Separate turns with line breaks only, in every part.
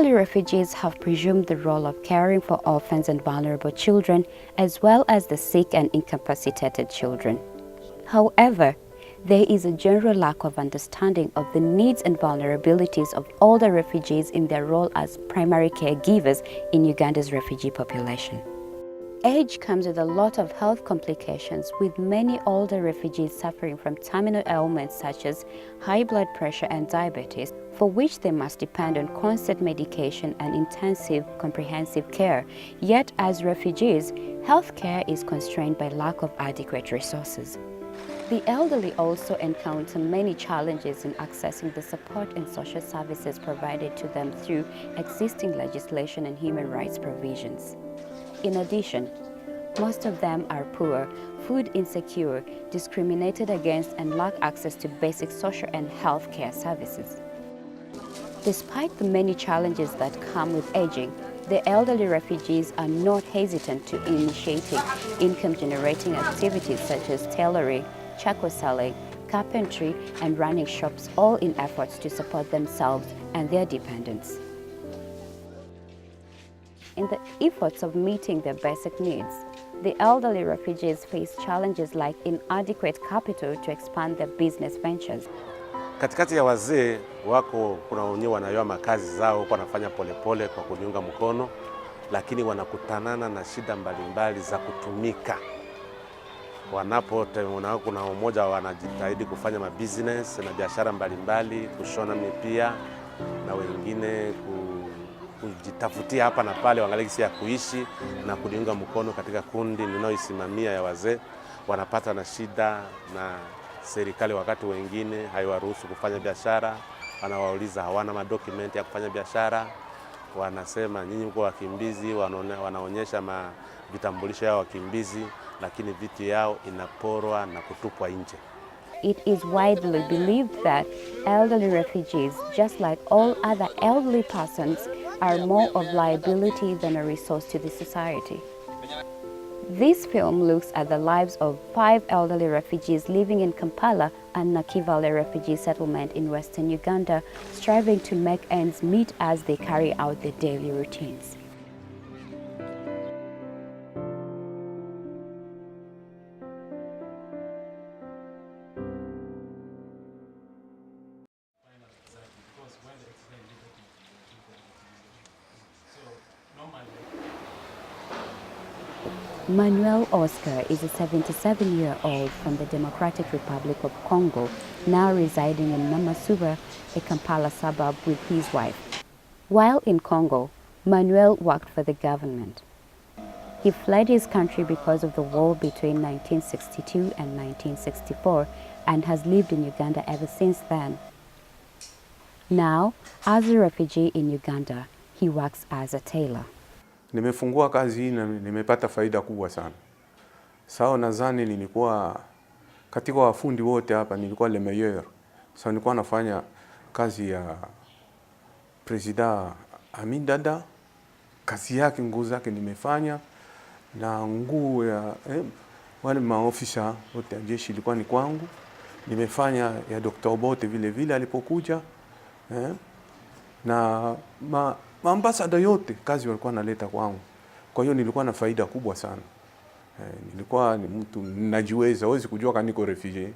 Elderly refugees have presumed the role of caring for orphans and vulnerable children, as well as the sick and incapacitated children. However, there is a general lack of understanding of the needs and vulnerabilities of older refugees in their role as primary caregivers in Uganda's refugee population. Age comes with a lot of health complications, with many older refugees suffering from terminal ailments such as high blood pressure and diabetes, for which they must depend on constant medication and intensive, comprehensive care. Yet, as refugees, health care is constrained by lack of adequate resources. The elderly also encounter many challenges in accessing the support and social services provided to them through existing legislation and human rights provisions. In addition, most of them are poor, food insecure, discriminated against, and lack access to basic social and health care services. Despite the many challenges that come with aging, the elderly refugees are not hesitant to initiating income-generating activities such as tailoring, charcoal selling, carpentry, and running shops, all in efforts to support themselves and their dependents. In the efforts of meeting their basic needs, the elderly refugees face challenges like inadequate capital to expand their business ventures.
Katikati ya wazee wako kuna wenyewe wanayoa makazi zao wanafanya polepole kwa kujiunga mkono, lakini wanakutanana na shida mbalimbali za kutumika. Kuna mmoja wanajitahidi kufanya mabusiness na biashara mbalimbali, kushona mipia, na wengine kujitafutia hapa na pale wangalie jinsi ya kuishi na kujiunga mkono katika kundi ninaoisimamia ya wazee. Wanapata na shida na serikali, wakati wengine haiwaruhusu kufanya biashara, wanawauliza hawana madokumenti ya kufanya biashara, wanasema nyinyi mko wakimbizi, wanaonyesha vitambulisho yao wakimbizi, lakini vitu yao inaporwa na kutupwa nje.
It is widely believed that elderly refugees, just like all other elderly persons, are more of liability than a resource to the society. This film looks at the lives of 5 elderly refugees living in Kampala and Nakivale refugee settlement in western Uganda, striving to make ends meet as they carry out their daily routines. Manuel Oscar is a 77-year-old from the Democratic Republic of Congo, now residing in Namasuba, a Kampala suburb, with his wife. While in Congo, Manuel worked for the government. He fled his country because of the war between 1962 and 1964 and has lived in Uganda ever since then. Now, as a refugee in Uganda, he works as a tailor.
Nimefungua kazi hii na nimepata faida kubwa sana. Sawa, nadhani nilikuwa katika wafundi wote hapa nilikuwa le meilleur. Sawa, nilikuwa nafanya kazi ya President Amin Dada, kazi yake, nguo zake nimefanya, na nguo ya wale maofisa wote ya jeshi ilikuwa ni kwangu. Nimefanya ya Dr. Obote vile vile alipokuja, na maambasada yote kazi walikuwa naleta kwangu. Kwa hiyo nilikuwa na faida kubwa sana. Nilikuwa ni mtu najiweza, huwezi kujua kama niko refugee.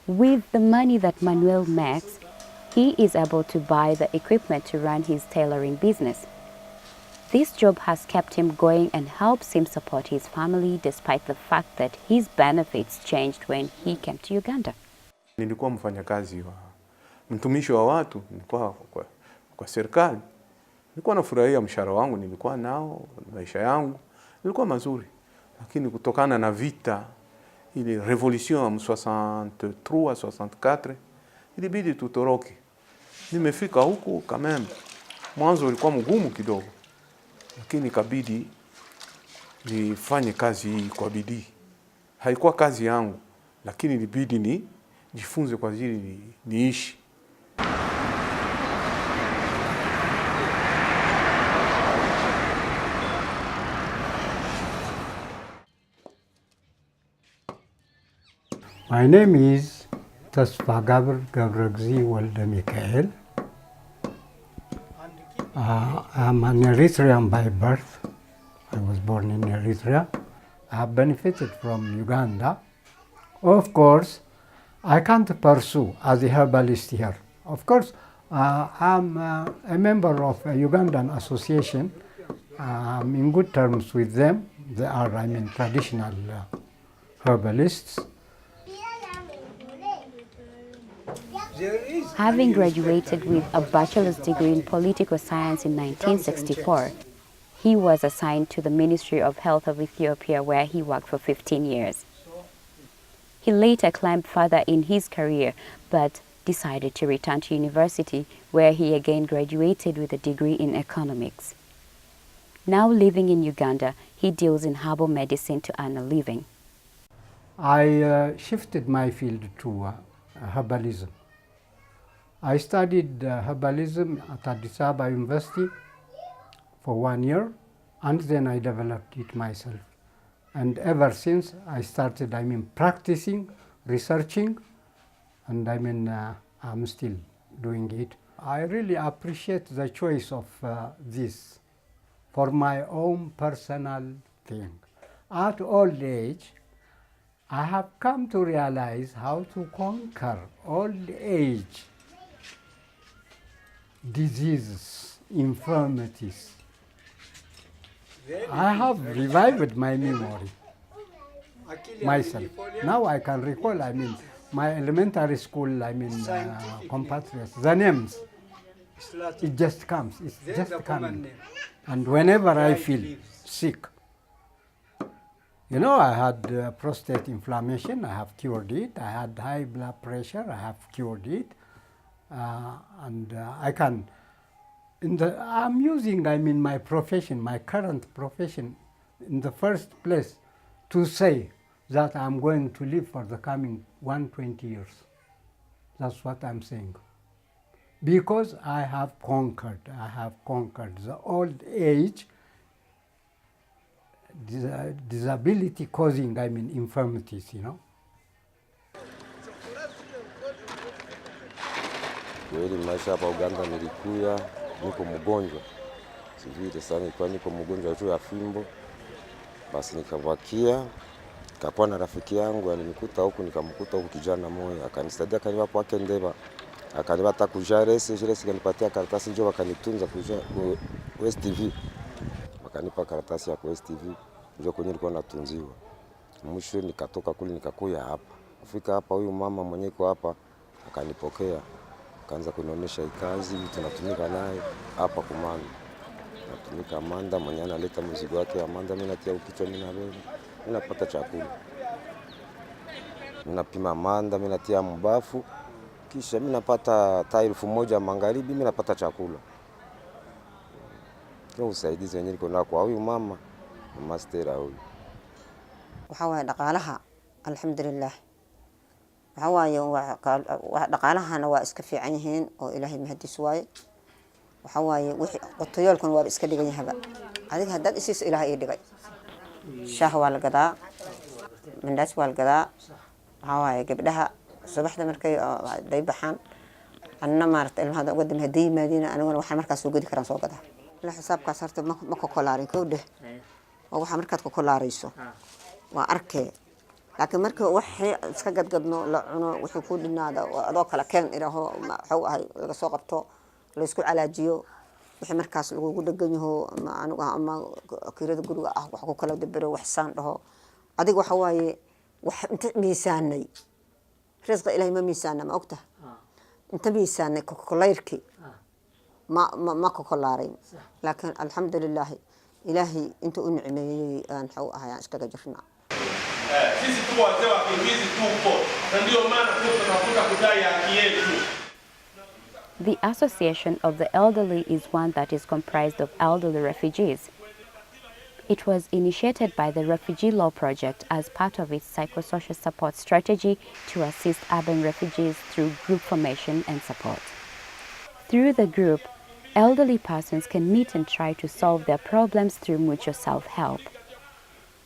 With the money that Manuel makes, he is able to buy the equipment to run his tailoring business. This job has kept him going and helps him support his family despite the fact that his benefits changed when he came to Uganda.
Nilikuwa mfanyakazi wa mtumishi wa watu, nilikuwa kwa serikali. Nilikuwa nafurahia mshahara wangu, nilikuwa nao, maisha yangu nilikuwa mazuri. Lakini kutokana na vita, ile revolution ya 63-64, ilibidi tutoroke. Nimefika huku kama mwanzo ulikuwa mgumu kidogo, lakini ikabidi nifanye kazi hii kwa bidii. Haikuwa kazi yangu, lakini ilibidi nijifunze kwa ajili niishi.
My name is Tasfa Gabr Gabragzi Walda Mikael. I'm an Eritrean by birth. I was born in Eritrea. I have benefited from Uganda. Of course, I can't pursue as a herbalist here. Of course, I'm a member of a Ugandan association. I'm in good terms with them. They are, traditional herbalists.
Having graduated with a bachelor's degree in political science in 1964, he was assigned to the Ministry of Health of Ethiopia, where he worked for 15 years. He later climbed further in his career, but decided to return to university, where he again graduated with a degree in economics. Now living in Uganda, he deals in herbal medicine to earn a living.
I shifted my field to herbalism. I studied herbalism at Addis Ababa University for 1 year, and then I developed it myself. And ever since I started, practicing, researching, and I'm still doing it. I really appreciate the choice of this for my own personal thing. At old age, I have come to realize how to conquer old age diseases, infirmities. I have revived my memory myself. Now I can recall, my elementary school, compatriots, the names. It just comes, it's just coming. And whenever I feel sick, I had prostate inflammation, I have cured it. I had high blood pressure, I have cured it. I can, I'm using, my profession, my current profession, in the first place, to say that I'm going to live for the coming 120 years. That's what I'm saying. Because I have conquered the old age, disability causing, infirmities,
Kweli maisha hapa Uganda nilikuya, niko mgonjwa. Sivile sana nilikuwa niko mgonjwa tu ya fimbo. Basi nikavakia, nikakuwa na rafiki yangu alinikuta huku, nikamkuta huku kijana mmoja, akanisaidia kanipa kwake ndeba. Akanipa hata kujarese, kanipatia karatasi njoo wakanitunza kuja West TV. Wakanipa karatasi ya West TV, njoo kwenye nilikuwa natunziwa. Mwisho nikatoka kule nikakuya hapa. Kufika hapa huyu mama mwenyewe kwa hapa akanipokea. Kaanza kunionyesha kazi tunatumika naye hapa Kumanda. Natumika Amanda, mwenye analeta mzigo wake Amanda, mimi natia ukichwa mimi na wewe. Mimi napata chakula. Mimi napima Amanda, mimi natia mbafu. Kisha mimi napata tairi 1000 magharibi, mimi napata chakula. Ndio usaidizi wenyewe niko nao kwa huyu mama, master huyu.
Waxa way dhaqaalaha alxamdulillah. Waxa way dhaqaalahana waa iska fiican yihiin oo Ilaahay mahadiis waaye. Waxa way wixii qotoyolkan waa iska dhigan yahaba. Adiga hadad isiis Ilaahay ii dhigay. Shaah waa la gadaa, mandaas waa la gadaa. Waxa way gabdhaha subaxda markay day baxaan anna maarta ilmaha uga dib hadii maadina anaguna waxa markaas soo gadi karaan soo gadaa. La xisaabkaas harta ma ka kolaarin kowde. oo waxa markaad ku kolaarayso waa arkay laakiin marka wixii iska gadgadno la cuno wixii ku dhinaada adoo kala keen ilaaho waxa ahay laga soo qabto la isku calaajiyo wixii markaas lagu dhagan yaho ama kirada guriga ah wax ku kala dabiro wax saan dhaho adiga waxa waaye wax inta miisaanay risqa ilaahay ma miisaana ma ogta inta miisaanay kokolayrki ما كوكولارين لكن الحمد لله إلهي أنت أنعمي أن حو أهيا إشكال جفنا.
The Association of the Elderly is one that is comprised of elderly refugees. It was initiated by the Refugee Law Project as part of its psychosocial support strategy to assist urban refugees through group formation and support. Through the group, elderly persons can meet and try to solve their problems through mutual self-help.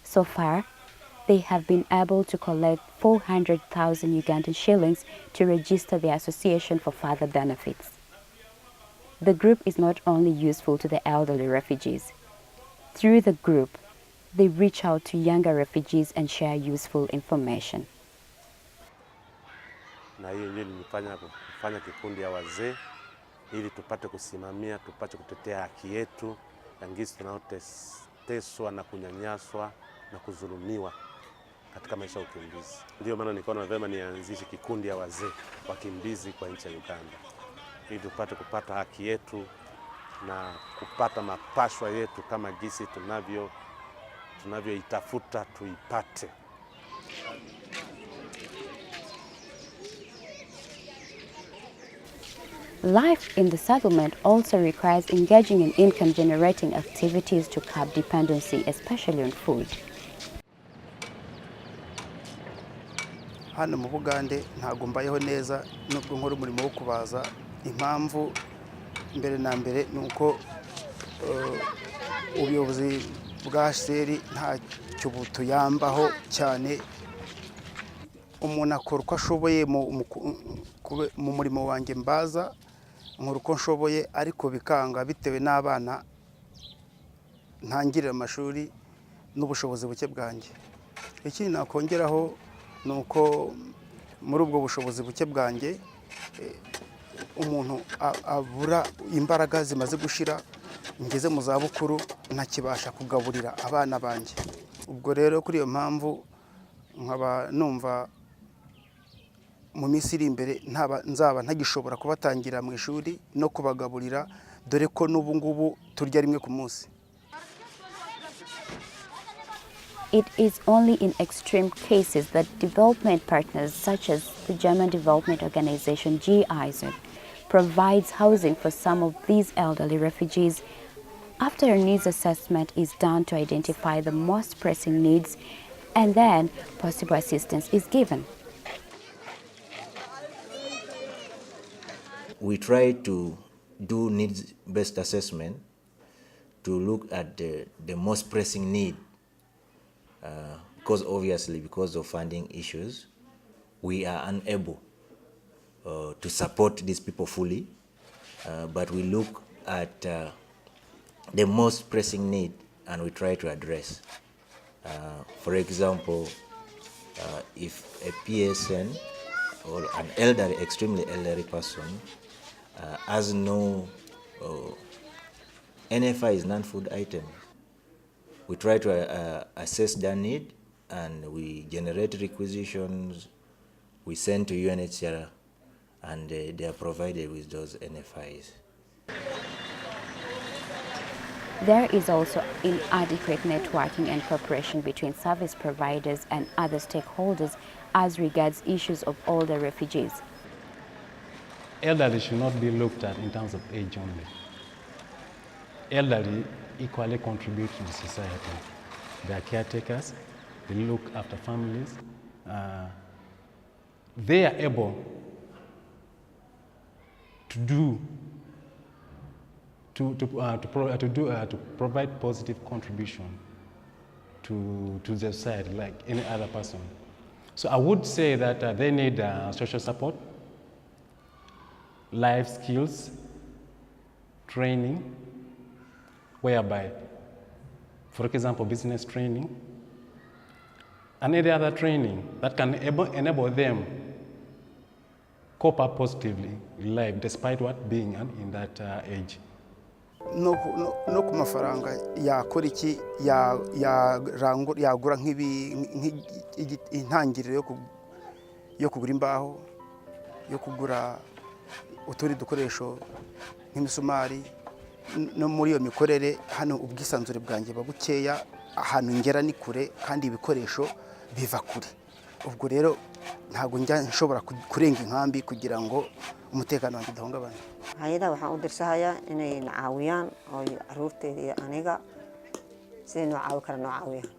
So far, they have been able to collect 400,000 Ugandan shillings to register the association for further benefits. The group is not only useful to the elderly refugees. Through the group, they reach out to younger refugees and share useful information.
Na hiyo ndio nilifanya kufanya kikundi ya wazee ili tupate kusimamia, tupate kutetea haki yetu ya ngisi tunaoteswa na kunyanyaswa na kudhulumiwa katika maisha ya ukimbizi. Ndio maana nikaona vema nianzishe kikundi ya wazee wakimbizi kwa nchi ya Uganda ili tupate kupata haki yetu na kupata mapashwa yetu kama gisi tunavyoitafuta tuipate.
Life in the settlement also requires engaging in income-generating activities to curb dependency, especially on food.
Hano mu Bugande ntago mbayeho neza nubwo nkora umurimo wo kubaza. Impamvu mbere na mbere nuko ubuyobozi bwa seri ntacyo butuyambaho cyane. Umuntu akora uko ashoboye mu murimo wanjye mbaza, nkora uko nshoboye, ariko bikanga bitewe n'abana ntangirira amashuri n'ubushobozi buke bwanjye. Ikindi nakongeraho nuko muri ubwo bushobozi buke bwanjye umuntu abura imbaraga zimaze gushira, ngeze mu za bukuru ntakibasha kugaburira abana banjye. Ubwo rero kuri iyo mpamvu nkaba numva mu minsi iri imbere nzaba ntagishobora kubatangira mu ishuri no kubagaburira, dore ko n'ubu ngubu turya rimwe ku munsi.
It is only in extreme cases that development partners such as the German development organization Exile provides housing for some of these elderly refugees after a needs assessment is done to identify the most pressing needs, and then possible assistance is given.
We try to do needs-based assessment to look at the most pressing need, because obviously because of funding issues, we are unable to support these people fully, but we look at the most pressing need and we try to address. For example, if a PSN or an extremely elderly person has no NFI is non-food item, we try to assess their need and we generate requisitions, we send to UNHCR, and they are provided with those NFIs.
There is also inadequate networking and cooperation between service providers and other stakeholders as regards issues of older refugees.
Elderly should not be looked at in terms of age only. Elderly equally contribute to the society. They are caretakers, they look after families. They are able to provide positive contribution to the society like any other person. So I would say that they need social support, life skills, training, whereby, for example, business training, and any other training that can enable them cope up positively in life despite what being in that age.
No ku mafaranga yakora iki yagura intangiriro yo kugura imbaho, yo kugura utundi dukoresho nk'imisumari. No muri iyo mikorere hano ubwisanzure bwanjye babukeya, ahantu ngera ni kure kandi ibikoresho biva kure. Ubwo rero ntago njya nshobora kurenga inkambi kugira ngo umutekano wanjye udahungabana.
Hay'ada waxaan u dirsahayaa inay caawiyaan oo caruurteeda iyo aniga sidii noo caawi kara noo caawiyaan.